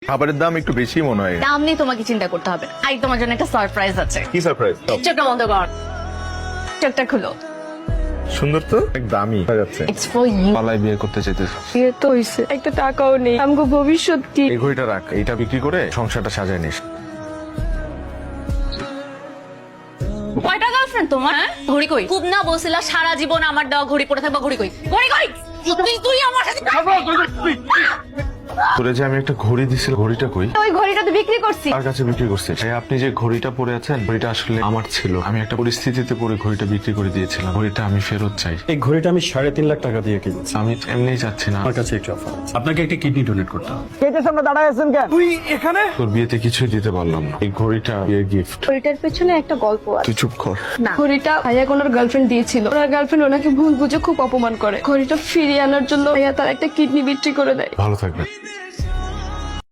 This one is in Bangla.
খাবারের দাম একটু বেশি মনে হয়। দাম নিয়ে তোমাকে চিন্তা করতে হবে না। আই তোমার জন্য একটা সারপ্রাইজ আছে। কি সারপ্রাইজ? চোখটা বন্ধ কর, চোখটা খুলো। সুন্দর তো, এক দামি হয়ে যাচ্ছে। It's for you. পালাই বিয়ে করতে চাইতেছ? বিয়ে তো হইছে, একটা টাকাও নেই, আমগো ভবিষ্যৎ কি? এই ঘড়িটা রাখ, এইটা বিক্রি করে সংসারটা সাজায় নিস। কয়টা গার্লফ্রেন্ড তোমার? ঘড়ি কই? খুব না বলছিলা সারা জীবন আমার দেওয়া ঘড়ি পরে থাকবা, ঘড়ি কই? ঘড়ি কই? তুই আমার সাথে তোরে যে আমি একটা ঘড়ি দিছিল, ঘড়িটা কই? ওই ঘড়িটা তো বিক্রি করছি। তার কাছে বিক্রি করছিস? এই আপনি যে ঘড়িটা পরে আছেন, ঘড়িটা আসলে আমার ছিল। আমি একটা পরিস্থিতিতে পরে ঘড়িটা বিক্রি করে দিয়েছিলাম। ঘড়িটা আমি ফেরত চাই। এই ঘড়িটা আমি 3.5 লাখ টাকা দিয়ে কিনেছি। আমি এমনিই যাচ্ছি না, আমার কাছে একটা অফার আছে, আপনাকে একটা কিডনি ডোনেট করতে হবে। তোর বিয়েতে কিছুই দিতে পারলাম না। এই ঘড়িটা বিয়ের গিফট। ঘড়িটার পেছনে একটা গল্প আছে। তুই চুপ কর। না, ঘড়িটা ভাইয়া ওনার গার্লফ্রেন্ড দিয়েছিল। ওনার গার্লফ্রেন্ড ওনাকে ভুল বুঝে খুব অপমান করে। ঘড়িটা ফিরিয়ে আনার জন্য ভাইয়া তার একটা কিডনি বিক্রি করে দেয়। ভালো থাকবেন।